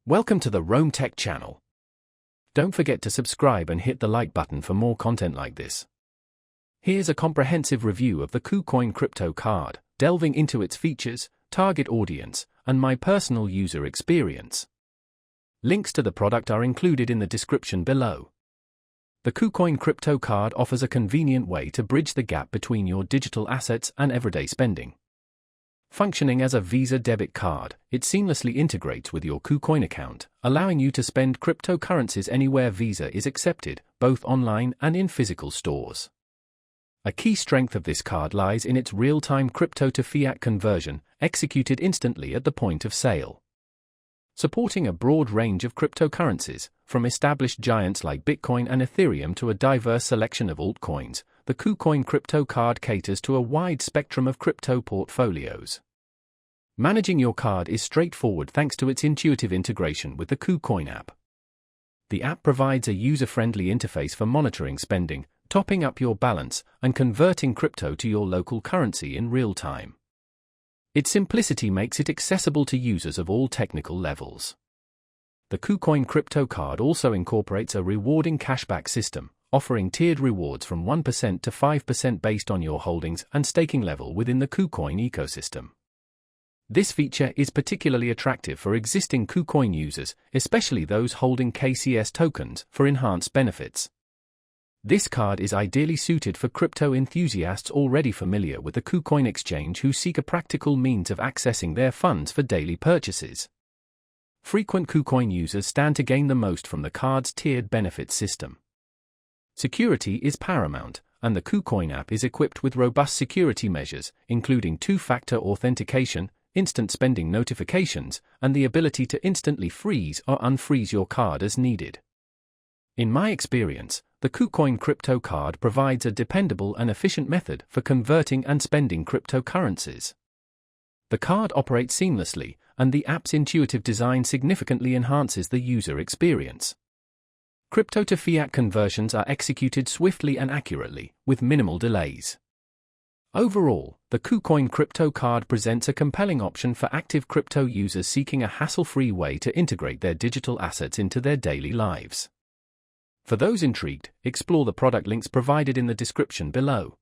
Welcome to the Rome Tech channel. Don't forget to subscribe and hit the like button for more content like this. Here's a comprehensive review of the KuCoin crypto card, delving into its features, target audience, and my personal user experience. Links to the product are included in the description below. The KuCoin crypto card offers a convenient way to bridge the gap between your digital assets and everyday spending. Functioning as a Visa debit card, it seamlessly integrates with your KuCoin account, allowing you to spend cryptocurrencies anywhere Visa is accepted, both online and in physical stores. A key strength of this card lies in its real-time crypto-to-fiat conversion, executed instantly at the point of sale. Supporting a broad range of cryptocurrencies, from established giants like Bitcoin and Ethereum to a diverse selection of altcoins, the KuCoin crypto card caters to a wide spectrum of crypto portfolios. Managing your card is straightforward thanks to its intuitive integration with the KuCoin app. The app provides a user-friendly interface for monitoring spending, topping up your balance, and converting crypto to your local currency in real time. Its simplicity makes it accessible to users of all technical levels. The KuCoin crypto card also incorporates a rewarding cashback system, offering tiered rewards from 1% to 5% based on your holdings and staking level within the KuCoin ecosystem. This feature is particularly attractive for existing KuCoin users, especially those holding KCS tokens, for enhanced benefits. This card is ideally suited for crypto enthusiasts already familiar with the KuCoin exchange who seek a practical means of accessing their funds for daily purchases. Frequent KuCoin users stand to gain the most from the card's tiered benefits system. Security is paramount, and the KuCoin app is equipped with robust security measures, including two-factor authentication, instant spending notifications, and the ability to instantly freeze or unfreeze your card as needed. In my experience, the KuCoin crypto card provides a dependable and efficient method for converting and spending cryptocurrencies. The card operates seamlessly, and the app's intuitive design significantly enhances the user experience. Crypto-to-fiat conversions are executed swiftly and accurately, with minimal delays. Overall, the KuCoin crypto card presents a compelling option for active crypto users seeking a hassle-free way to integrate their digital assets into their daily lives. For those intrigued, explore the product links provided in the description below.